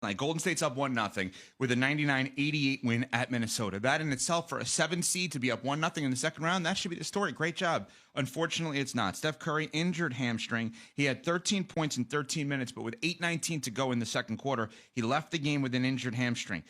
Like Golden State's up 1-0 with a 99-88 win at Minnesota. That in itself, for a 7 seed to be up 1-0 in the second round, that should be the story. Great job. Unfortunately, it's not. Steph Curry injured hamstring. He had 13 points in 13 minutes, but with 8:19 to go in the second quarter, he left the game with an injured hamstring.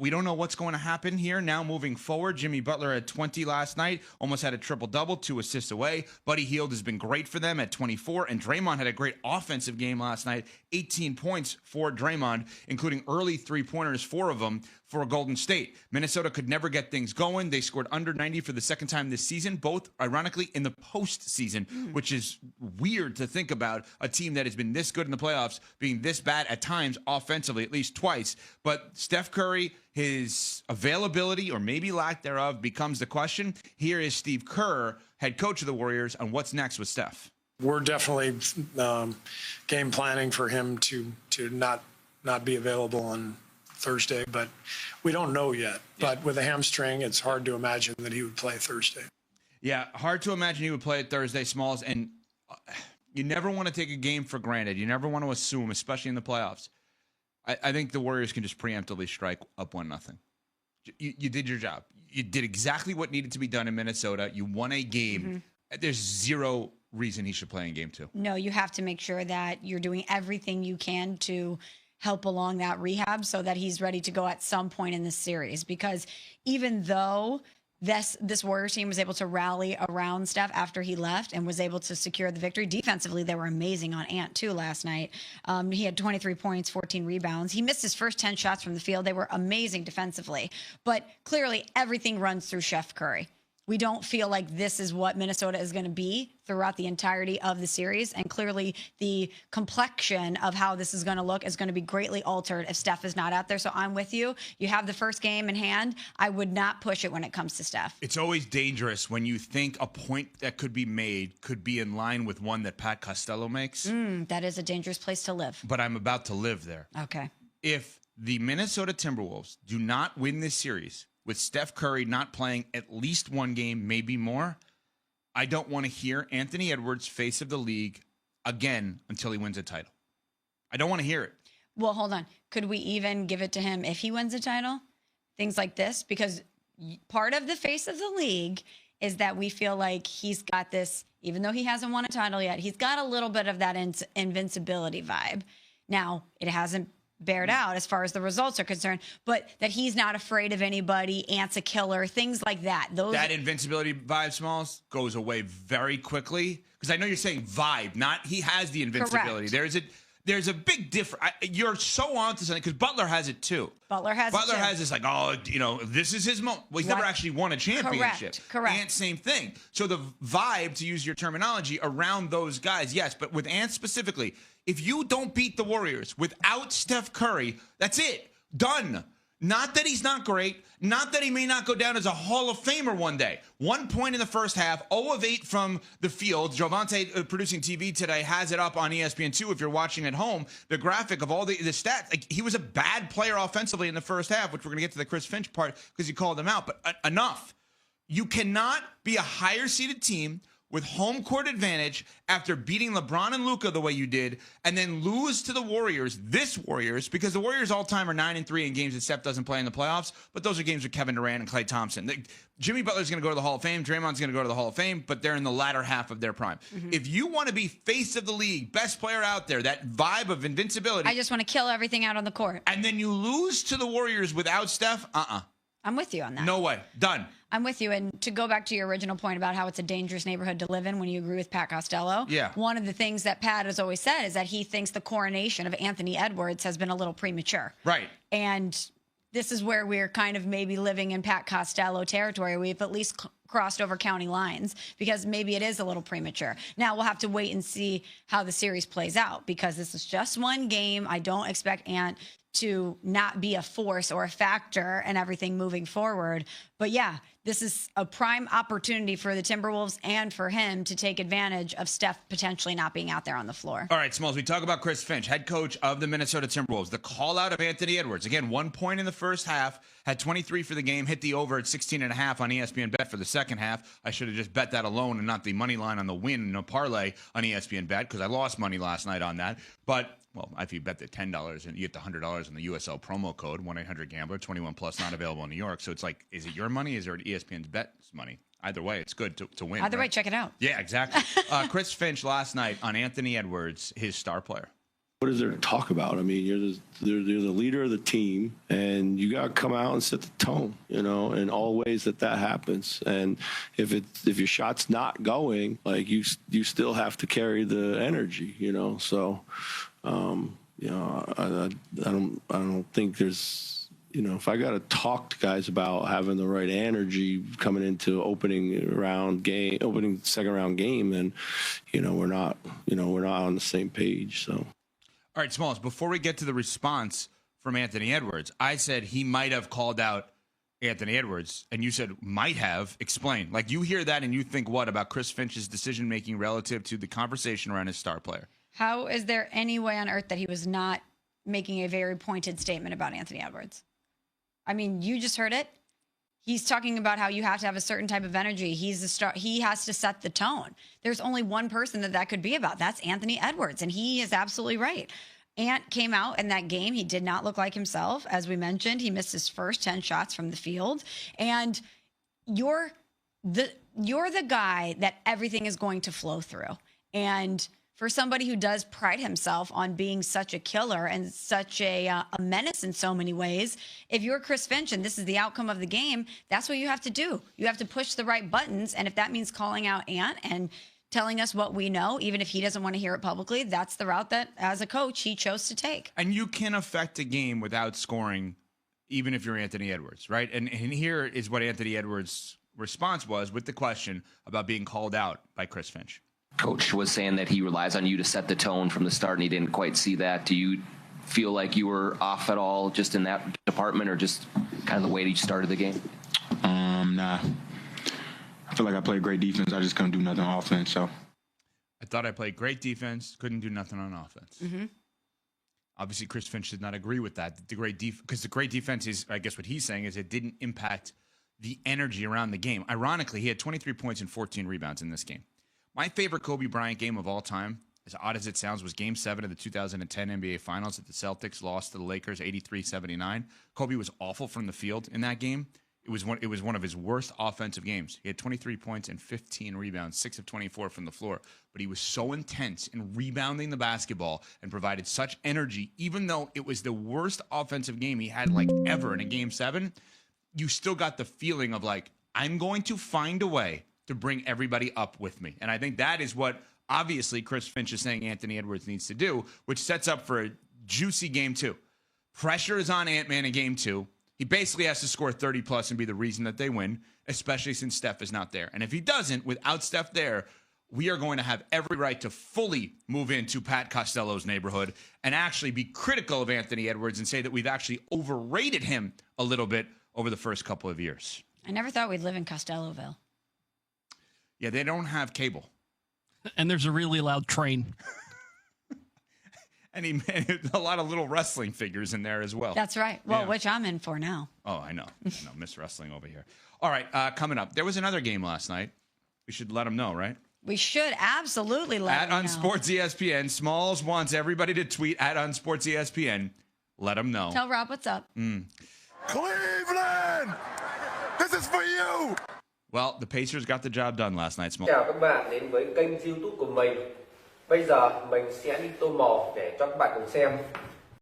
We don't know what's going to happen here now moving forward. Jimmy Butler had 20 last night, almost had a triple-double, 2 assists away. Buddy Hield has been great for them at 24, and Draymond had a great offensive game last night, 18 points for Draymond, including early three-pointers, 4 of them for Golden State. Minnesota could never get things going. They scored under 90 for the second time this season, both ironically in the postseason, which is weird to think about a team that has been this good in the playoffs being this bad at times offensively, at least twice. But Steph Curry, his availability or maybe lack thereof becomes the question. Here is Steve Kerr, head coach of the Warriors, on what's next with Steph. We're definitely game planning for him to not be available on Thursday, but we don't know yet. Yeah. But with a hamstring, it's hard to imagine that he would play Thursday. Yeah, hard to imagine he would play it Thursday, Smalls. And you never want to take a game for granted. You never want to assume, especially in the playoffs. I think the Warriors can just preemptively strike up 1-0. You did your job. You did exactly what needed to be done in Minnesota. You won a game. There's zero reason he should play in game 2. No, you have to make sure that you're doing everything you can to help along that rehab so that he's ready to go at some point in this series. Because even though this Warriors team was able to rally around Steph after he left and was able to secure the victory, defensively, they were amazing on Ant, too, last night. He had 23 points, 14 rebounds. He missed his first 10 shots from the field. They were amazing defensively. But clearly, everything runs through Steph Curry. We don't feel like this is what Minnesota is going to be throughout the entirety of the series. And clearly the complexion of how this is going to look is going to be greatly altered if Steph is not out there. So I'm with you. You have the first game in hand. I would not push it when it comes to Steph. It's always dangerous when you think a point that could be made could be in line with one that Pat Costello makes. That is a dangerous place to live. But I'm about to live there. Okay. If the Minnesota Timberwolves do not win this series, with Steph Curry not playing at least one game, maybe more, I don't want to hear Anthony Edwards, face of the league, again until he wins a title. I don't want to hear it. Well, hold on. Could we even give it to him if he wins a title? Things like this? Because part of the face of the league is that we feel like he's got this, even though he hasn't won a title yet, he's got a little bit of that invincibility vibe. Now, it hasn't bared out as far as the results are concerned, but that he's not afraid of anybody, Ant's a killer, things like that. That invincibility vibe, Smalls, goes away very quickly. Because I know you're saying vibe, not he has the invincibility. Correct. There's a big difference. You're so on to something because Butler has it too. Butler has this like, this is his moment. Well, he's never actually won a championship. Correct. Ant, same thing. So the vibe, to use your terminology, around those guys, yes. But with Ant specifically, if you don't beat the Warriors without Steph Curry, that's it. Done. Not that he's not great. Not that he may not go down as a Hall of Famer one day. 1 point in the first half, 0 of 8 from the field. Jovante, producing TV today, has it up on ESPN2 if you're watching at home. The graphic of all the stats. Like, he was a bad player offensively in the first half, which we're going to get to the Chris Finch part because he called him out. But enough. You cannot be a higher-seeded team with home court advantage after beating LeBron and Luka the way you did, and then lose to the Warriors, because the Warriors all-time are 9-3 in games that Steph doesn't play in the playoffs, but those are games with Kevin Durant and Klay Thompson. Jimmy Butler's going to go to the Hall of Fame, Draymond's going to go to the Hall of Fame, but they're in the latter half of their prime. If you want to be face of the league, best player out there, that vibe of invincibility. I just want to kill everything out on the court. And then you lose to the Warriors without Steph, I'm with you on that. No way. Done. I'm with you. And to go back to your original point about how it's a dangerous neighborhood to live in when you agree with Pat Costello, one of the things that Pat has always said is that he thinks the coronation of Anthony Edwards has been a little premature. Right. And this is where we're kind of maybe living in Pat Costello territory. We've at least crossed over county lines because maybe it is a little premature. Now we'll have to wait and see how the series plays out because this is just one game. I don't expect Ant to not be a force or a factor and everything moving forward. But yeah, this is a prime opportunity for the Timberwolves and for him to take advantage of Steph potentially not being out there on the floor. All right, Smalls, we talk about Chris Finch, head coach of the Minnesota Timberwolves. The call out of Anthony Edwards. Again, 1 point in the first half, had 23 for the game, hit the over at 16.5 on ESPN Bet for the second half. I should have just bet that alone and not the money line on the win, no parlay on ESPN Bet because I lost money last night on that. But well, if you bet the $10 and you get the $100 on the USL promo code 1-800-GAMBLER 21 plus, not available in New York. So it's like, is it your money? Is it ESPN's bet's money? Either way, it's good to win. Either way, right? check it out. Yeah, exactly. Chris Finch last night on Anthony Edwards, his star player. What is there to talk about? I mean, you're the leader of the team, and you got to come out and set the tone, in all ways that happens. And if your shot's not going, like you still have to carry the energy, So, I don't think there's, if I got to talk to guys about having the right energy coming into opening second round game, then, we're not on the same page. So. All right, Smalls, before we get to the response from Anthony Edwards, I said he might have called out Anthony Edwards, and you said might have. Explain. Like, you hear that and you think what about Chris Finch's decision-making relative to the conversation around his star player? How is there any way on earth that he was not making a very pointed statement about Anthony Edwards? I mean, you just heard it. He's talking about how you have to have a certain type of energy. He's the star. He has to set the tone. There's only one person that could be about. That's Anthony Edwards, and he is absolutely right. Ant came out in that game. He did not look like himself. As we mentioned, he missed his first 10 shots from the field. And you're the guy that everything is going to flow through. And for somebody who does pride himself on being such a killer and such a menace in so many ways, if you're Chris Finch and this is the outcome of the game, that's what you have to do. You have to push the right buttons. And if that means calling out Ant and telling us what we know, even if he doesn't want to hear it publicly, that's the route that, as a coach, he chose to take. And you can affect a game without scoring, even if you're Anthony Edwards, right? And here is what Anthony Edwards' response was with the question about being called out by Chris Finch. Coach was saying that he relies on you to set the tone from the start, and he didn't quite see that. Do you feel like you were off at all just in that department, or just kind of the way that you started the game? Nah. I feel like I played great defense. I just couldn't do nothing on offense. So I thought I played great defense, couldn't do nothing on offense. Mm-hmm. Obviously, Chris Finch did not agree with that. Because the great defense is, I guess what he's saying is it didn't impact the energy around the game. Ironically, he had 23 points and 14 rebounds in this game. My favorite Kobe Bryant game of all time, as odd as it sounds, was Game 7 of the 2010 NBA Finals that the Celtics lost to the Lakers 83-79. Kobe was awful from the field in that game. It was one of his worst offensive games. He had 23 points and 15 rebounds, 6 of 24 from the floor. But he was so intense in rebounding the basketball and provided such energy, even though it was the worst offensive game he had like ever in a Game 7, you still got the feeling of like, I'm going to find a way to bring everybody up with me. And I think that is what, obviously, Chris Finch is saying Anthony Edwards needs to do, which sets up for a juicy Game 2. Pressure is on Ant-Man in Game 2. He basically has to score 30-plus and be the reason that they win, especially since Steph is not there. And if he doesn't, without Steph there, we are going to have every right to fully move into Pat Costello's neighborhood and actually be critical of Anthony Edwards and say that we've actually overrated him a little bit over the first couple of years. I never thought we'd live in Costelloville. Yeah, they don't have cable. And there's a really loud train. And a lot of little wrestling figures in there as well. That's right. Well, Yeah. which I'm in for now. Oh, I know. Miss wrestling over here. All right, coming up. There was another game last night. We should let them know, right? We should absolutely let them know. @OnSports ESPN. Smalls wants everybody to tweet @OnSports ESPN. Let them know. Tell Rob what's up. Cleveland! This is for you! Well, the Pacers got the job done last night, Smalls. Chào các bạn đến với kênh YouTube của mình. Bây giờ mình sẽ đi tô màu để cho các bạn cùng xem.